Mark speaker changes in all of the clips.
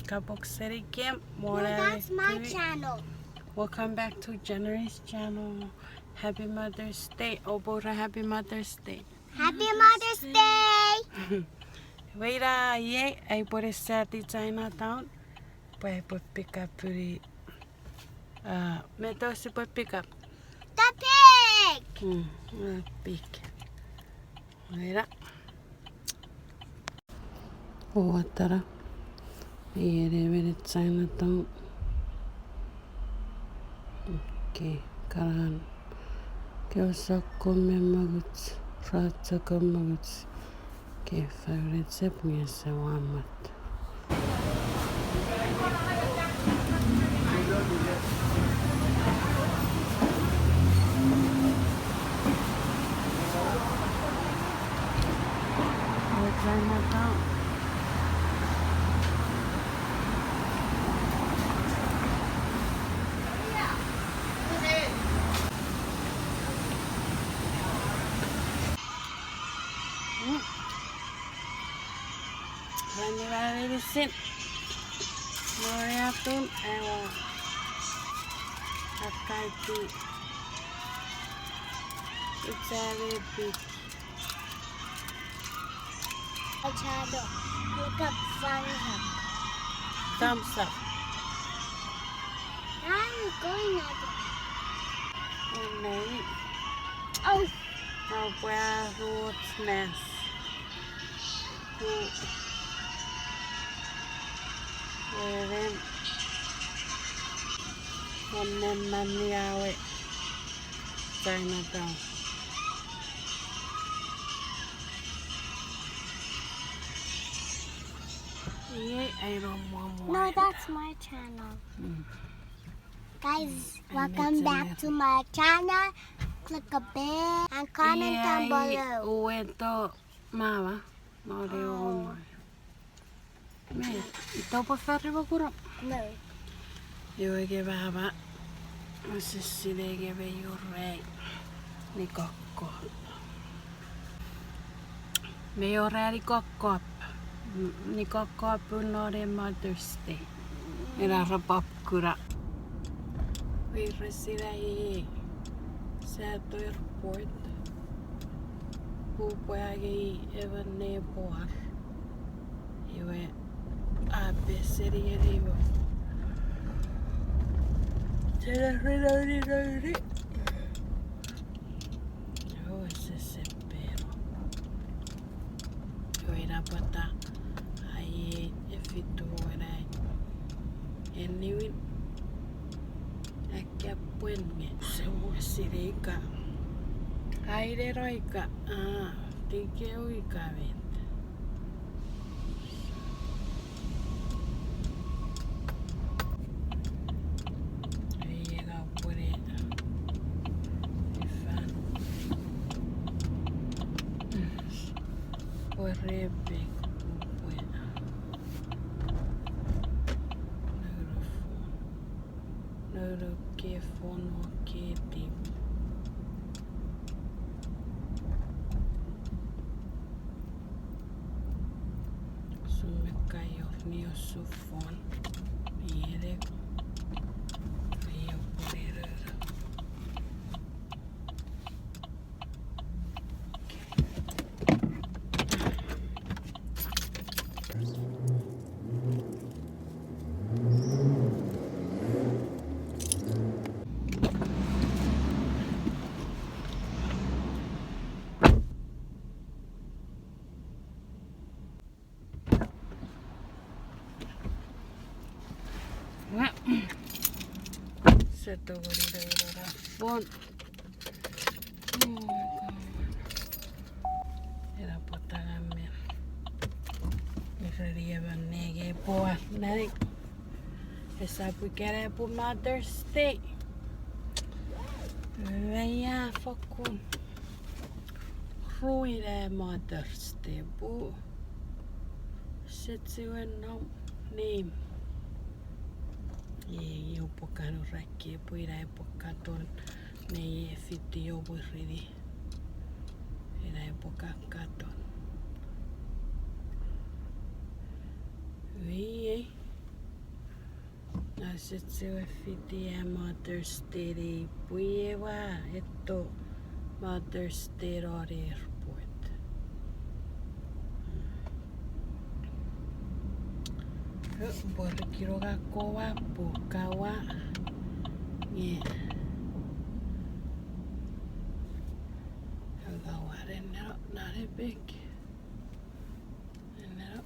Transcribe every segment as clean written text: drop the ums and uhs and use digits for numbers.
Speaker 1: Kapok City Camp.
Speaker 2: No, that's my channel.
Speaker 1: Welcome back to Jenner's channel. Happy Mother's Day. Obora, Happy Mother's Day.
Speaker 2: Happy Mother's Day!
Speaker 1: Wait, I put a set in Chinatown. But I put pick up pretty. Meto si put pick up.
Speaker 2: The pig!
Speaker 1: Pig. Wait up. What the? Here, very Chinatown. Okay, karan. Kyosa come maguts. Ratsa come maguts. Okay, favorite sip me as a wamat. Chinatown. When you are ready, sit. Moriatun, ewa. Akaiti. It's a very big.
Speaker 2: My channel. Look up
Speaker 1: Thumbs up.
Speaker 2: I'm going at it.
Speaker 1: Okay.
Speaker 2: Oh,
Speaker 1: Now, where road's mess? Where then? One man money away. Chinatown. Yeah, I don't want more.
Speaker 2: no, that's my channel. Guys, welcome back to my channel. Click a bell and comment down below.
Speaker 1: Ueto mama. Mario. Me, ito pa ferry ba kuro?
Speaker 2: No.
Speaker 1: Yo que baba. Masisile que be yo rey. Ni kokko. Me yo rey ni kokko. Ni kokko punore Mother's Day. Era rapap kura. We reside ahí. Sato airport. Pupuagi eva neboar. Iwe abe seri erivo. Oh, ese pero. Yo era pata. Ahí efitu era. Anyway. Äkkiä puenme. Se uusi reika. Aire roika. Tike uika vente. Ei llega por ella. Fan. Por rebe. Nero que fono que tipo. Summe cayó mío su phone. Y era río por el. Se tocó el phone. Oh my god. Era potagame. Me relieva nege poa. Neg. Esa puikere por Mother's Day. Veja fakun. Ruide Mother's Day bu. Setsi wennom name. Ei upokanu räkkiä puida upokatun. Ne ei fitti jo puiridi. Ei upokakatun. Ei. sitten fiti Mother's Day puieva etto Mother's Day airport. Porque kowa pukawa nge agawaren nare big nero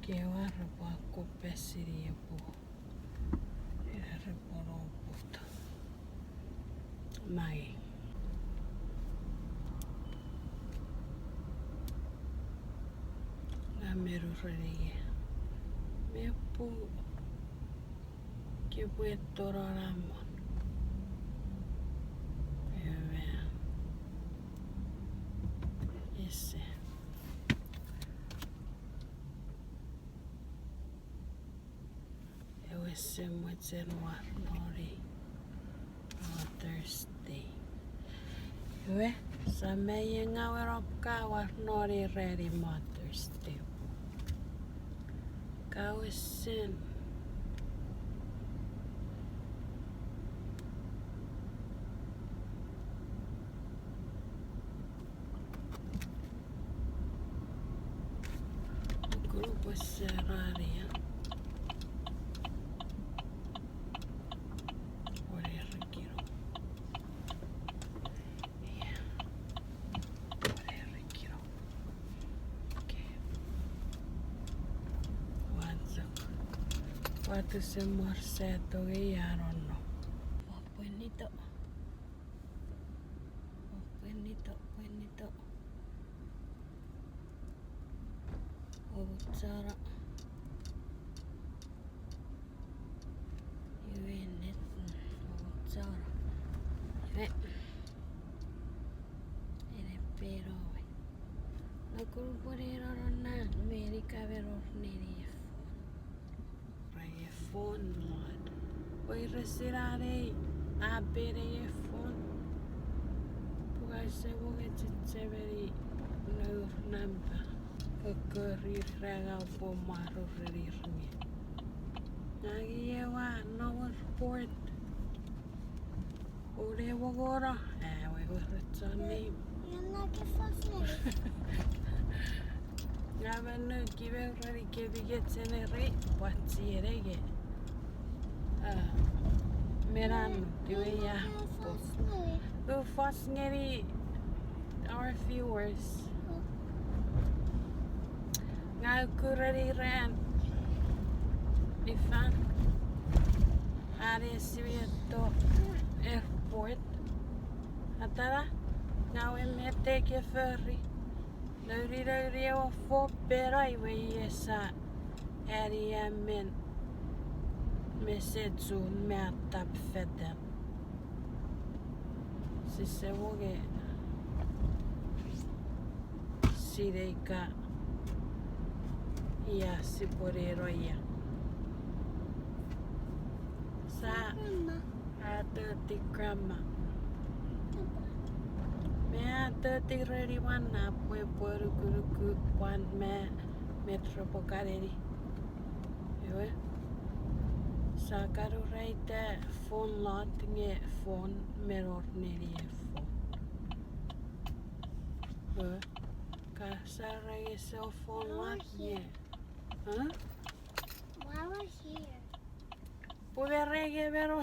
Speaker 1: kewa roba ko pesiri po era reporo puto mai na meru rege me pu que puedo ramon ese ese mucho nori Mother's Day we samaya nga werop ka war nori ready Mother's Day ka wesen grupo seraria Waktu semua seto ya rono. Buenito. Oh, cara. Yuenet. Oh, cara. Ini pero. Aku boleh rona. Amerika beror neri. Phone mod. Voy a retirar a ver el phone. Porque seguro que se ve no number. Que correr regal por maro rerirme. Nagi lleva no report. Ore agora. Voy a retornar.
Speaker 2: I'm not getting
Speaker 1: Jag vet nu kiven rikki vigetsen eri patsiere. Meran tuya. Du fastngeri our viewers. Nga kurari ran. Ifan. Are sivieto airport. Atara. Nga we mete ke ferry. Lauri och få bera i esa area men med sedsun med tappfedden. Så se våge sireika ja si poreroja. Sa atati grandma. Me atati ready one na pue poru kuruku one me metro pokareri. Yue. Sa karu reite phone lot nge phone mirror neri phone. Yue. Ka sa rege cell phone lot nge. Huh?
Speaker 2: Why we're here?
Speaker 1: Puve rege vero.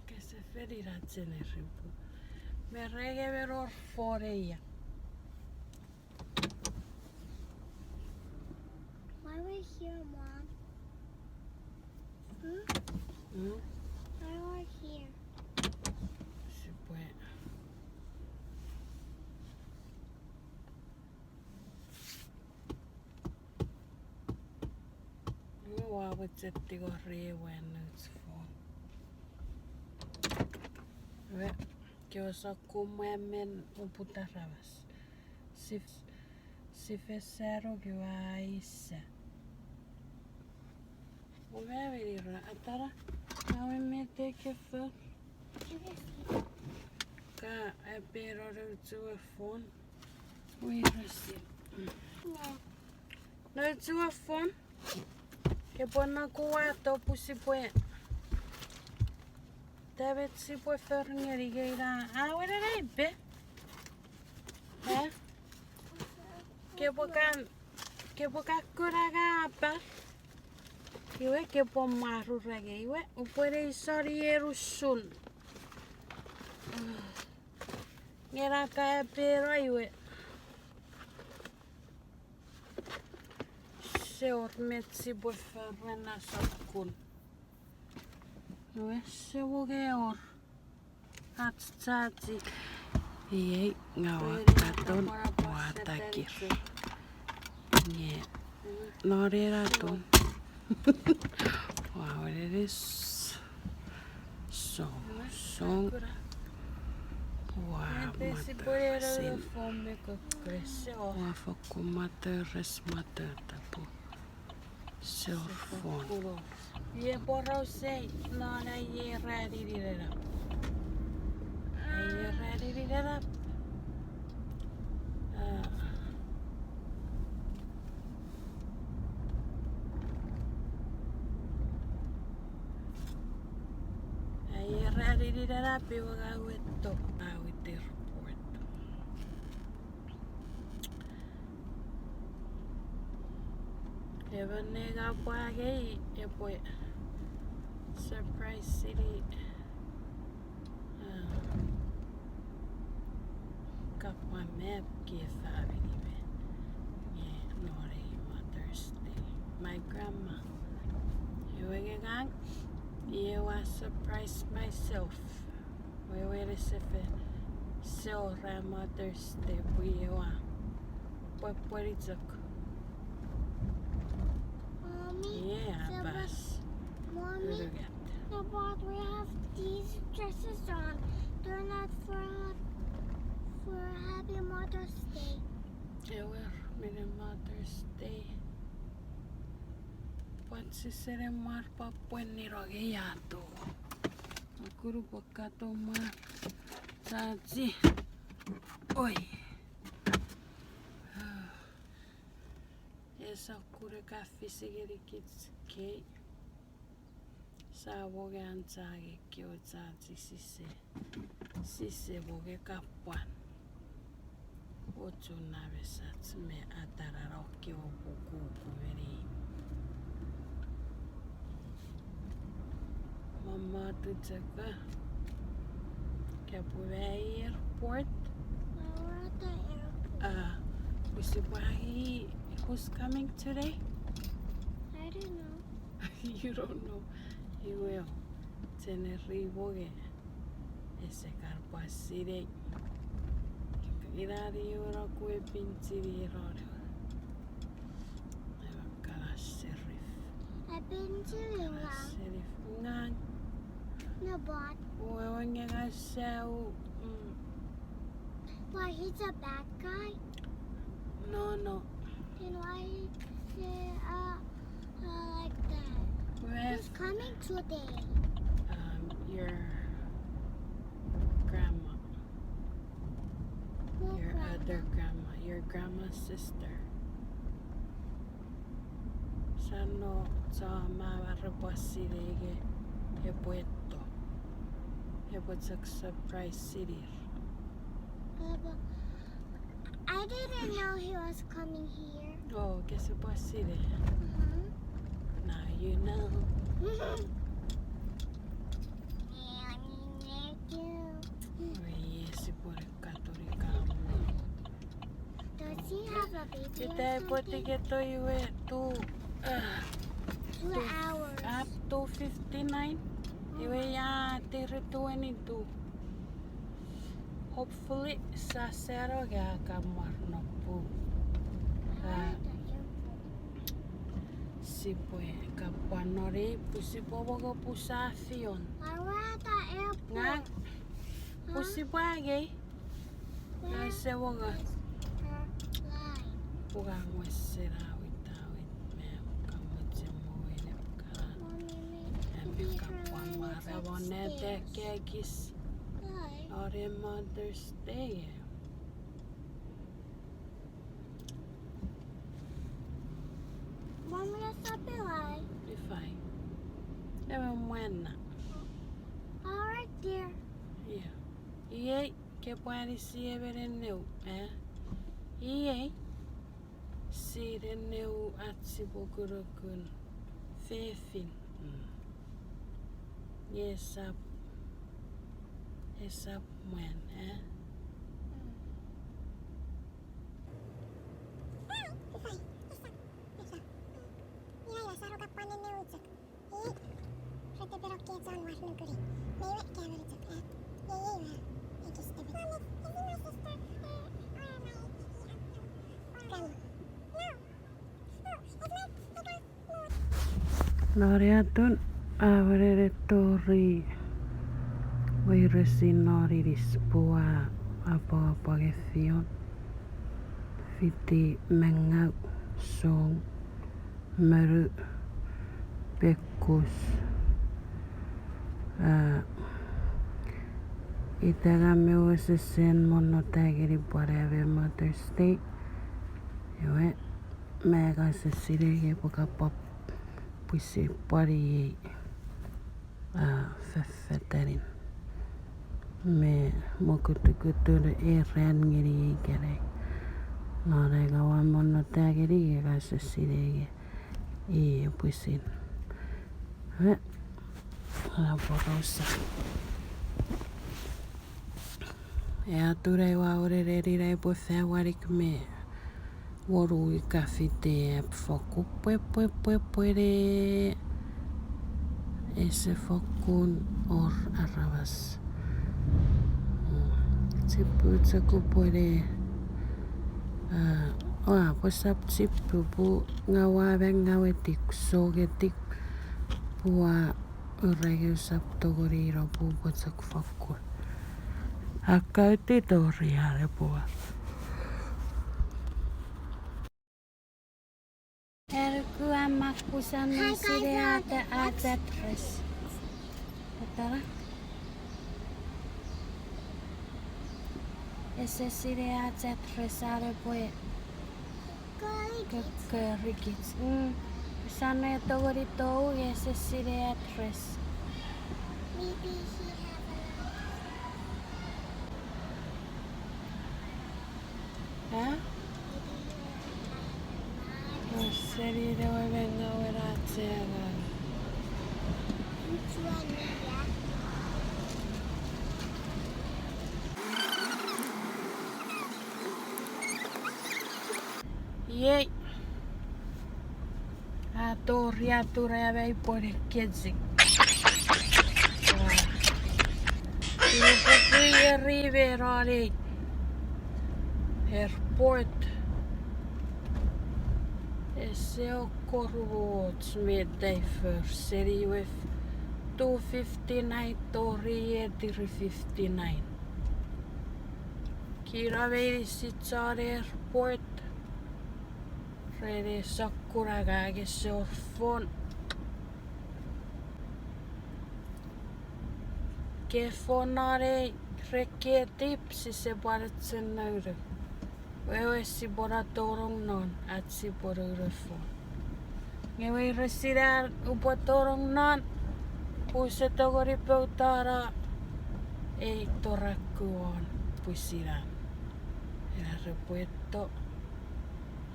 Speaker 1: Que se ferirà generimpu. Me rege vero foreia.
Speaker 2: Why we're here, Mom? Why we're here?
Speaker 1: Si puede. Vauvatsetti kun riivuen nyt phone. Ve, kiosa kummen uputa ravas. Si fessero kiva issa. Och vad vill du atara? Jag vill med take för. Ka pero du phone. Oi rasi.
Speaker 2: No.
Speaker 1: No tu phone. Que ponna kuato pusipoe. David si puoi fermare che era. Ah, what did I be? Eh? Che puoi curare apa? Iwe che può maru rage iwe. Upore sorry erusun. Era kaya pero iwe. Se ormetsi puoi fermare sokkun. Iwe se vuge or. Hatsatsi. Iei ngawakaton watakir. Nye. Noreraton. Wow, it is so wow, materres tapu surfon. Ye borrow say no na ye ready it up. Ye ready it up. Ye ready it up. You go with the report. Even nega pagi ye boy surprise city kapwa map give anyway. Yeah, nori Mother's Day. My grandma. You gang? Yeah, I surprised myself. Wait a second. So Mother's Day we what it's a
Speaker 2: Mommy,
Speaker 1: yeah, bus.
Speaker 2: Mommy, but we have these dresses on. They're not for Happy Mother's Day.
Speaker 1: Yeah, we're Mother's Day. What's this mar papuen ni rogeato? Akuru pakato ma tati. Oi. Esa kure kaffi sigeri kids ke. Sa voge ansage kyo tati sise voge kapuan. Ocho nave sats me atararo kyo buku kuveri. Mama to Chaka Kapuve Airport.
Speaker 2: We're at the airport.
Speaker 1: Usibahi, who's coming today?
Speaker 2: I don't know.
Speaker 1: You don't know. He will. Tenerife. Ese carpasire. Irari ora kue pintiri roro. Kala serif.
Speaker 2: I've been to
Speaker 1: Serif ngang.
Speaker 2: no, but
Speaker 1: Uwawanya nga sao.
Speaker 2: why he's a bad guy?
Speaker 1: No.
Speaker 2: Then why say like that? Who's coming today?
Speaker 1: Your grandma.
Speaker 2: Who
Speaker 1: Your
Speaker 2: grandma?
Speaker 1: other grandma. Your grandma's sister. Sano sa mawarapasirege hepueto. Hepuet's a surprise city.
Speaker 2: But I didn't know he was coming here.
Speaker 1: Oh, que se pasire.
Speaker 2: Uh-huh.
Speaker 1: Now you know. Oye, si por el católica.
Speaker 2: Does he have a baby
Speaker 1: Si
Speaker 2: or
Speaker 1: te puedes
Speaker 2: something?
Speaker 1: que estoy tú
Speaker 2: 2 hours.
Speaker 1: up to 59. Iwe ya tiri 22. Hopefully sa sero ga kamar no po. Si pue kapanori pusi bobo pusa avion.
Speaker 2: We're at the airport.
Speaker 1: Nga pusi bagay.
Speaker 2: Where
Speaker 1: Se woga
Speaker 2: is her line?
Speaker 1: puga mwesera witawit me kamutse moile ka.
Speaker 2: Mommy,
Speaker 1: Epi
Speaker 2: maybe her
Speaker 1: kapwa
Speaker 2: line
Speaker 1: mara
Speaker 2: is
Speaker 1: bonete
Speaker 2: upstairs.
Speaker 1: kekis.
Speaker 2: Why?
Speaker 1: Ore Mother's Day.
Speaker 2: Mommy, that's not the line.
Speaker 1: fai. Ewe muena.
Speaker 2: All right, dear.
Speaker 1: Ia. Iei, ke puani si e vere neu, Iei. Si re neu atsi pokurukun. Fefin. Yes, up. Yes, up muen, Noriatun avarere tori oiresi noriris pua apa gefion fiti mengau song meru pekkus itagame uusisen monotagiri pareve Mother's Day iwe megase sirege pokapap puisi pari feffeterin me mokutukuturu eren ngiri kere norega wa monotagiri gase sirege I puisin la porosa e ature wa orereri rai po warik me woru I kafite foku puere ese fokun or arabas tipu tsaku puere pues up tipu pu ngawa ngawetik sogetik pua urege usap togoriro pu potsak fokun akauti toriare pua Erku amakku sanoi sire ada tres. Betul? Ese sire ada tres are boy ke rigits. Sana itu gorito ese sire tres.
Speaker 2: Maybe he have
Speaker 1: Hah? Seri de venga oratera.
Speaker 2: which one, yeah?
Speaker 1: Yei. Atorria vei pore kiedzi. Ilupukui riverali. Airport. Se on korvuots midday first city with 259 tori ediri 59. Kira veidi sit saari airport. Rede sakkuragage se orfon. Kefonare rekke tipsi se paratsen nöyry. Oesi bora torong non atsi bora refon. Ngewe resira upo torong non puse togori peutara ei torakkuon pusiran. Era repueto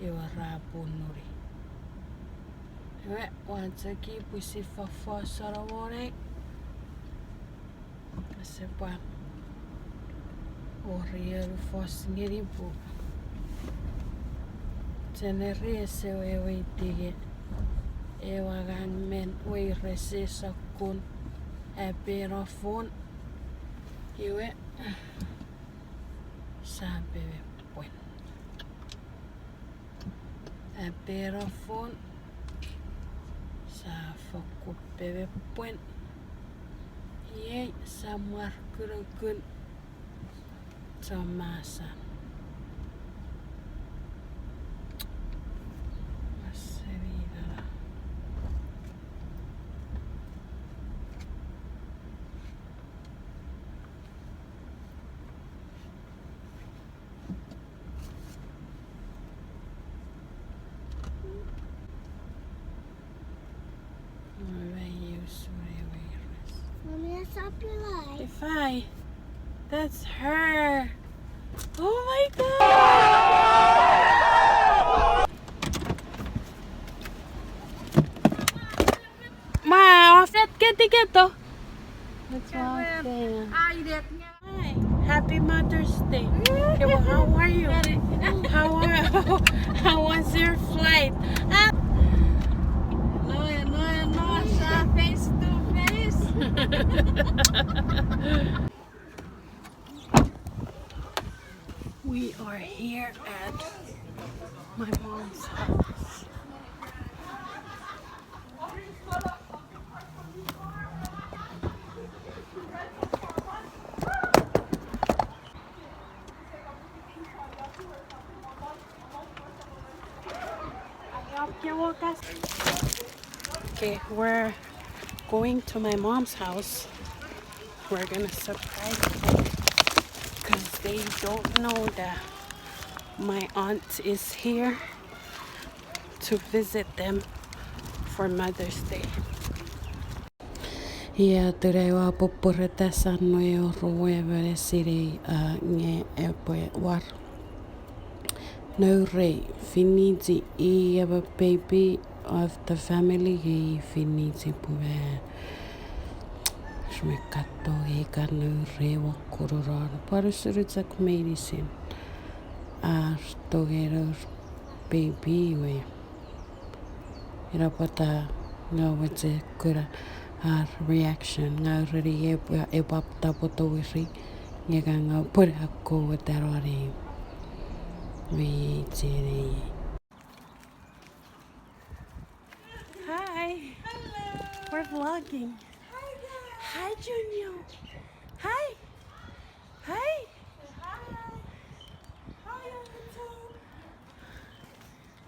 Speaker 1: iwa rapunuri. Ngewe wansaki pusi fafa sarawore. Sepa oriel fos ngiripu. Teneri se weitige ewagan men weirese sakun eperofon iwe sampeve puen eperofon sa fokupeve puen ye samar kurukun samasa
Speaker 2: up your light.
Speaker 1: If I, that's her. Oh my God. Ma, off that ticket though. That's one thing. Hi, happy Mother's Day. Okay, well, how are you? How was your flight? No, face to face. We are here at my mom's house. Okay, we're going to my mom's house. We're gonna surprise them because they don't know that my aunt is here to visit them for Mother's Day. Ia tere wa popore tässä noi o roevere siri nge epoe war. No rei finiti I have a baby of the family I finiti puve. Smekatto I ka no rei wa korora parusurutsak medicine. Togero baby we. Ira pata ngawetse kura reaction ngawri e papta poto wiri ngega ngapura ko watarori. We did. Hi. Hello. We're vlogging. Hi, guys. Hi, Junyo. Hi. Hi. Hi. Hi, YouTube.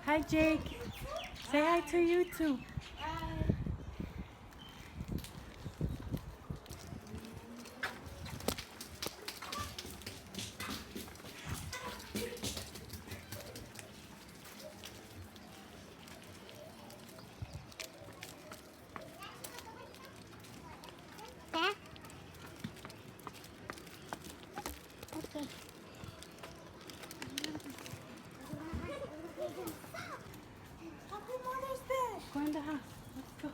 Speaker 1: Hi, Jake. Say hi to YouTube. Hi. Go in the house. Let's go.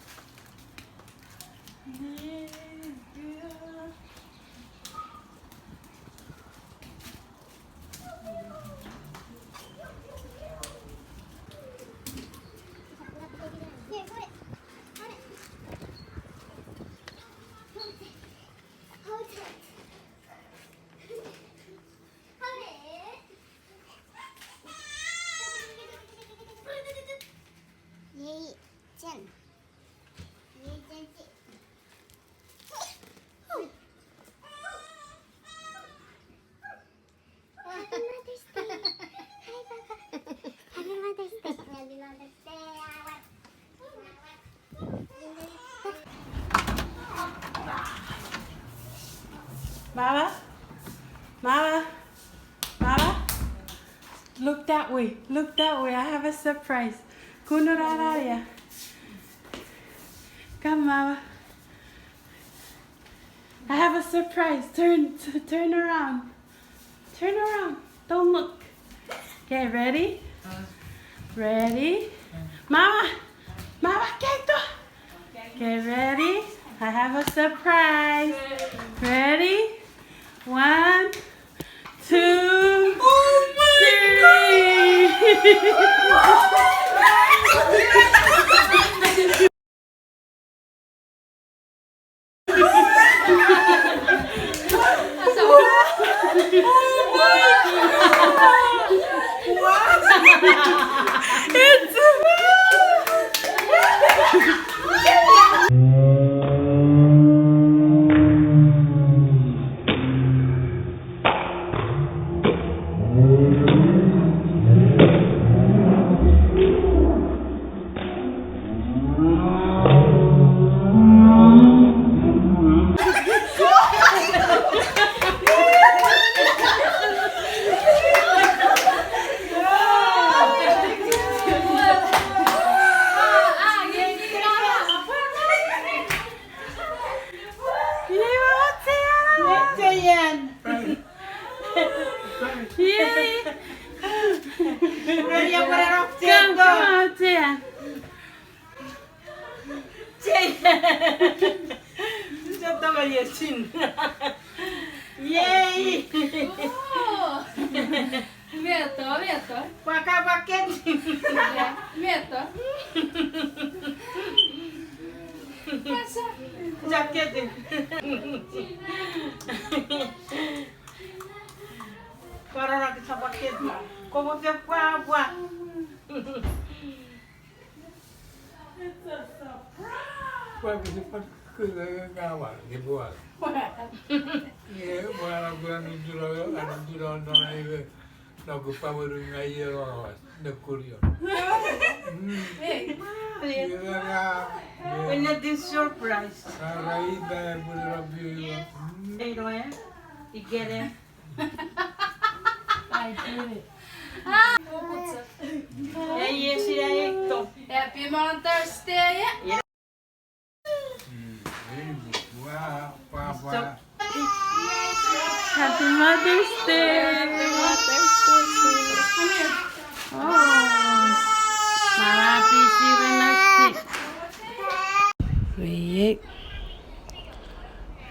Speaker 1: Mama, Mama, Mama, look that way, look that way. I have a surprise. Kunurararia. Come, Mama. I have a surprise. Turn around. Turn around. Don't look. Okay, ready? Ready? Mama, Mama, Keto. Okay, ready? I have a surprise. Ready? 1, 2, 3. yesin. Yay!
Speaker 3: Vieto.
Speaker 1: Pakai paket.
Speaker 3: Vieto. Pasa.
Speaker 1: Jaket. Para nak sa paket lah. Como que apa?
Speaker 4: Poi mi si fa cavare, che vuole. Buona buona giro non è no che favore un aio da curio.
Speaker 1: We need this surprise.
Speaker 4: Raida pure robbio.
Speaker 1: You know, eh? You get it?
Speaker 3: I did it.
Speaker 1: Yes, yeah.
Speaker 3: Happy Mother's Day.
Speaker 4: Papa.
Speaker 1: Happy Mother's Day.
Speaker 3: Happy Mother's Day.
Speaker 1: Oh, happy Sivanasti. Riek.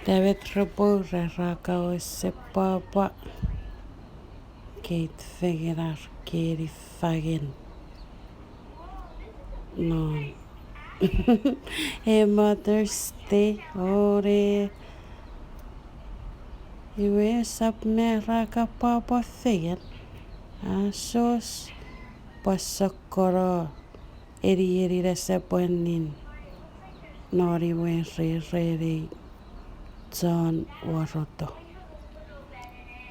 Speaker 1: David Rabora Raka se papa. Kate Fegerar Keri Fagen. No. Hey Mother's Day. Ore. Iwe sap me raka papa Fegen. Asos. Pasakora. Eri resa panin. Nori wen re. John Waroto.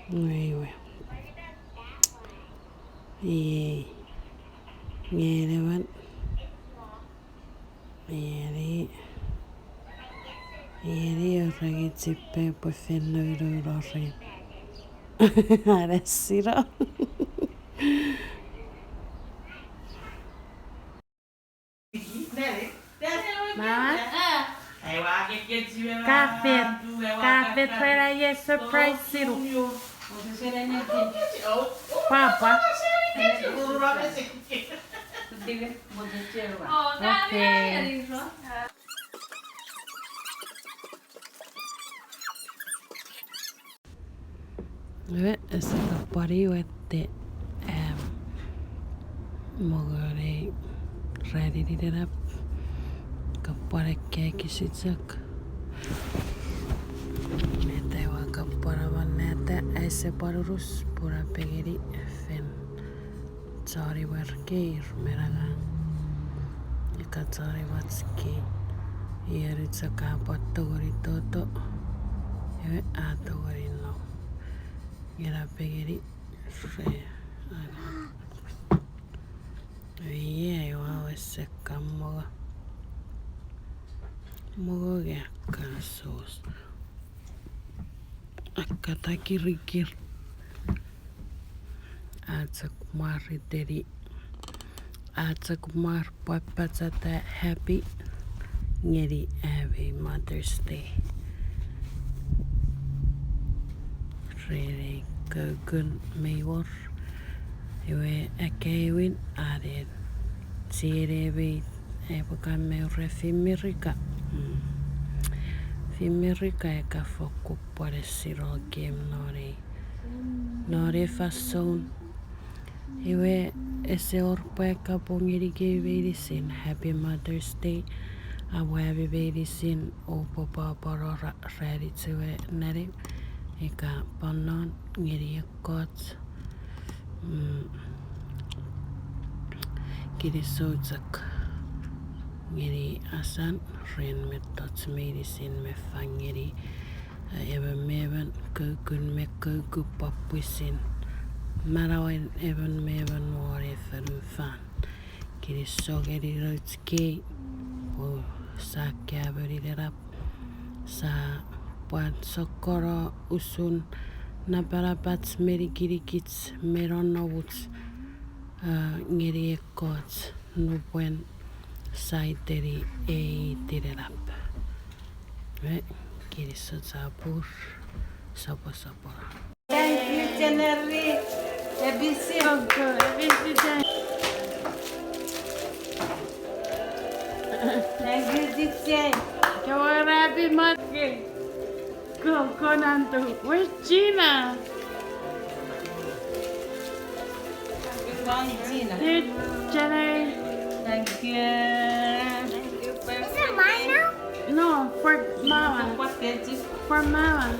Speaker 1: Anyway. Yay. Ngelewan. Yeri oragi tipe po fenno rori. Aresira. Mama? Cafe para ye surprise siru. Papa. Okay. Essa kapari wette mogore ready didap kapare keki sitsak nete wa kapara vanete ese parurus pura pegeri fen sorry werke meraga ikatsari watski yeritsa kapatogori toto eve atogori no Gira pegeri fe. Ie wow esse kammoga. Mogo ge kasos. Akata kirikir. Atsak mariteri. Atsak mar papatsata happy. Ngeri happy Mother's Day. Really good mayor. Iwe akewin aden. Sirebe epoka meure fimirika. Fimirika eka foku pare siro game nore fason. Iwe ese orpa eka pongiri ke sin Happy Mother's Day. Abu happy baby sin o papa paro ready to nare. Eka panon ngiri kot kiri sojak ngiri asan ren metot medicine me fangiri eva mevan kukun me kuku papusin marawen evan mevan wore fan kiri sogeri rotski o sakya beri derap sa Puan sokoro usun naparapats merikirikits meronovuts ngiri ekots nupuen saiteri ei tirerap. Kiri sotsapur sapora.
Speaker 3: Thank you, Teneri. Ebisi. Thank you, Dixie.
Speaker 1: Happy Mother's Day. Nanto. Where's Gina? Here, Jenna.
Speaker 3: Thank you.
Speaker 2: Is it mine now?
Speaker 1: No, for Mama. For Mama.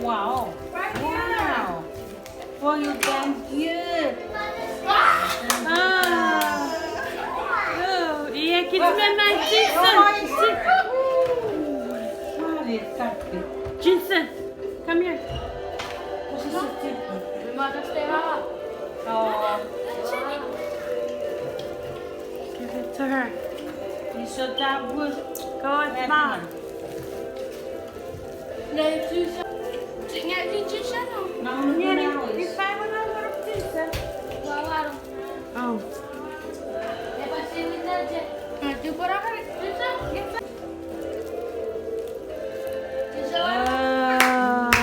Speaker 3: Wow. Wow. For you, thank you.
Speaker 1: Oh, iya kita main Jason. Jason, come here.
Speaker 3: Oh,
Speaker 1: Give it to her.
Speaker 3: you so good.
Speaker 1: Go with Mom.
Speaker 3: Não,
Speaker 1: Jenny,
Speaker 3: não,
Speaker 1: you
Speaker 3: isso.
Speaker 1: find one over of Jason. Oh.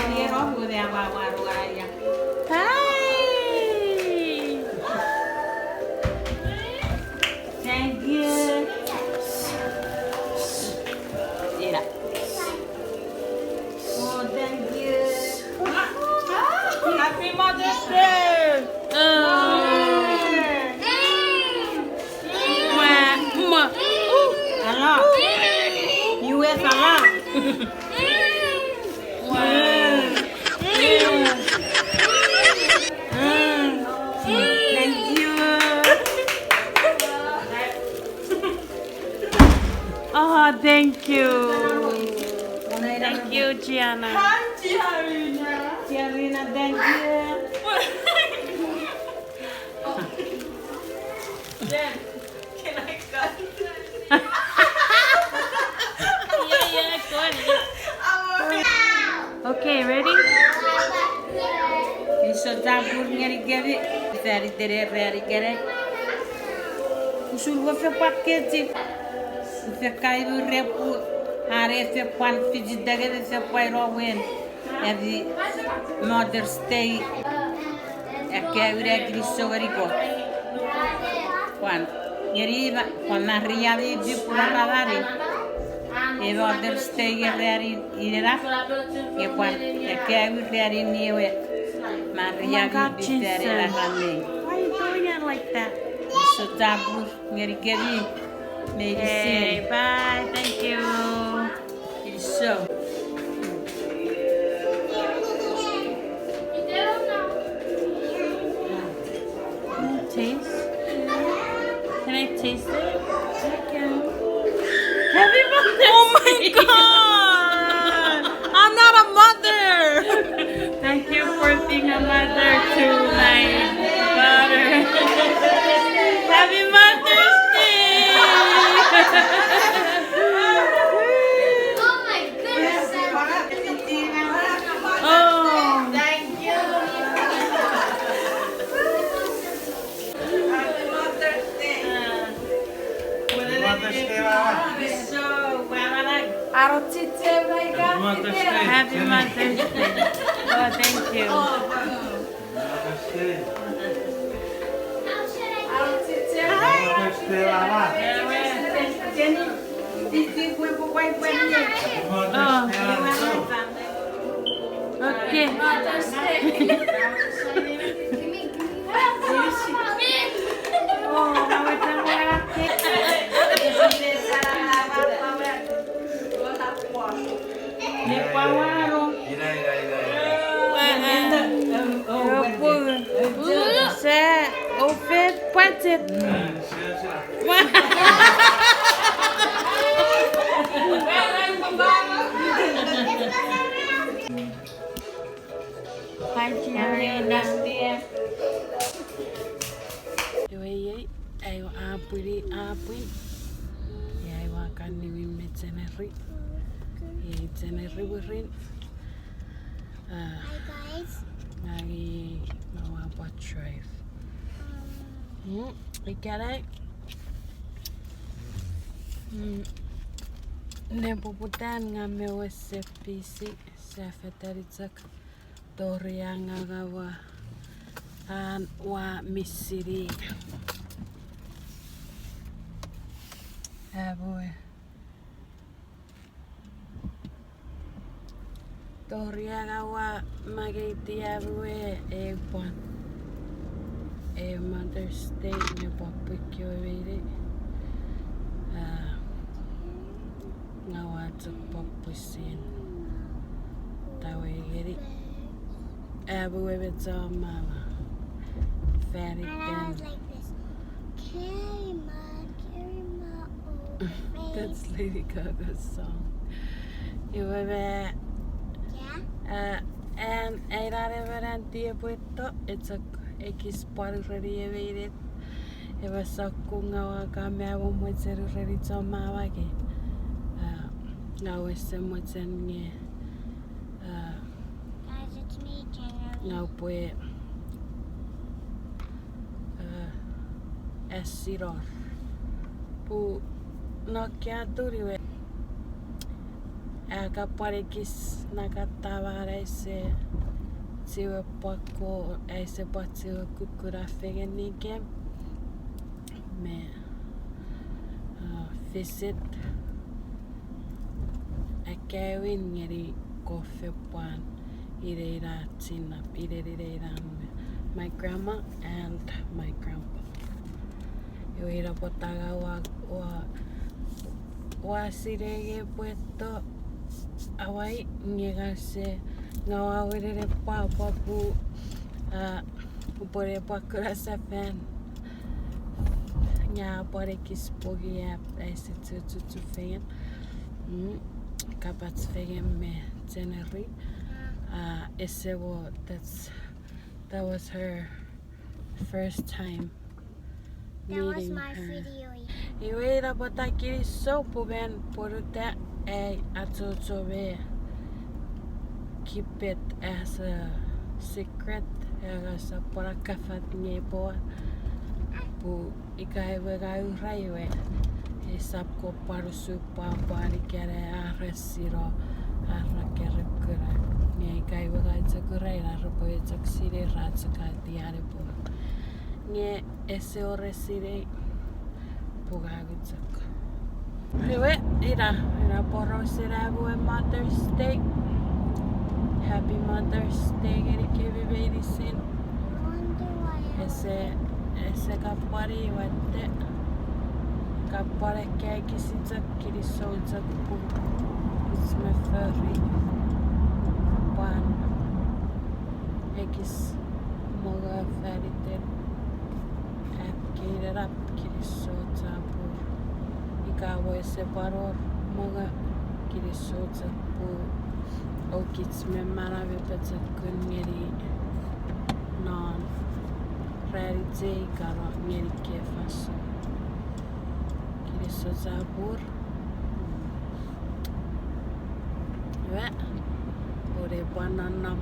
Speaker 3: Ele é novo, né?
Speaker 1: Hi.
Speaker 3: Thank you. Mira. Oh, thank you. Happy Mother's Day. Hello. You are hello. Thank you.
Speaker 1: Oh, thank you. Thank you, Gianna.
Speaker 3: Tiarina, thank you.
Speaker 1: Okay, ready?
Speaker 3: Isso tá por ngeri-ngeri. Dari gere. Usul go fe paquete. Fe caiu repu. Are fe pan fiji dage fe pai rowen. Every Mother's Day. É que é ure grisso verico. Quan ngeri ba quan na ria di pura dare. E Mother's Day è reari ira. E quan è che è ure ni we. Maria
Speaker 1: God,
Speaker 3: di tere la
Speaker 1: Jesus.
Speaker 3: grande.
Speaker 1: Why are you doing it like that?
Speaker 3: So tabu ngeri-ngeri.
Speaker 1: Okay,
Speaker 3: Medicine.
Speaker 1: bye. Thank you.
Speaker 3: Isso.
Speaker 1: Can I taste? Can I taste it? I can. Happy Mother's
Speaker 3: Oh my
Speaker 1: Day.
Speaker 3: God! I'm not a mother!
Speaker 1: Thank you for being a mother to my daughter. Happy Mother's Day!
Speaker 2: Oh my goodness.
Speaker 1: Oh,
Speaker 3: Thank you. Happy Mother's Day.
Speaker 4: Mother's Day, Mama.
Speaker 3: So, arotite mereka.
Speaker 4: Mother's Day.
Speaker 1: Happy Mother's Day. Oh, thank you.
Speaker 4: Mother's Day.
Speaker 3: Arotite.
Speaker 4: Mother's Day, Mama.
Speaker 3: Jenny, titi kue kue kue.
Speaker 1: Oh, okay. Oh, mama jangan Ni pawarong.
Speaker 4: Ira, ira, ira, ira.
Speaker 1: Sa open pancit.
Speaker 4: Sila, sila.
Speaker 1: Hi, Gianna. Yoi, ayo apuri. Ya ayo akan niwi teneri. Ya teneri berin.
Speaker 2: Hi guys.
Speaker 1: Lagi mau apa drive. Ikalai. Nepuputan ngame wasepisi sa fetaritzak torianga gawa an wa misiri. Boy. Toriagawa magitiavue e pon e Mother's Day ne papikyo viri ngawa tuk papusin tawegiri abue betsa mama very
Speaker 2: And I
Speaker 1: thin.
Speaker 2: was like this. Carry my old face.
Speaker 1: That's Lady Gaga's song. You were
Speaker 2: Yeah?
Speaker 1: and I don't ever it's a ekis part ready evaded. It was a kunga kamea what's ready to mawagi. Now is some what's in me.
Speaker 2: Guys, it's me, January.
Speaker 1: Now boy Esiror. Pu no kya duriwe. Aka parekis nakatawara ese siwe pako ese patio kukura fegenike me visit a kewin ngeri kofe pan ireira tina ireira my grandma and my grandpa. Yo ira potaga wa sirege puesto awai ngegase ngawa werere papa pu pore pakura sa fan nya pore kispogi ap ese tu fan kapats fegen me teneri ese wo that was her first time
Speaker 2: That was
Speaker 1: meeting
Speaker 2: my
Speaker 1: her.
Speaker 2: video.
Speaker 1: Iweira botakiri so puben poruta atotobe. Keep it as a secret as a porakafat niebo pu ikaiwe raiwe isap ko parusu pari kere arresiro arra kere kura ni ikaiwe gaitsakura arra itsaksire ratsaka diare po ni ese oresire pugagutsak Rewe ira porosira bu Mother's Day. Happy Mother's Day geri kevi baby sin.
Speaker 2: I wonder why.
Speaker 1: Ese kapari watte kapare keki sinza kiri soza pu. It's my favorite one. Ekis moga favorite. Ap kiri rap kiri soza pu. Ikawo ese paror moga kiri soza pu. O kits me maravi petsa kunneri non rarite karo ngeri ke faso kiri so zabur ve ore banana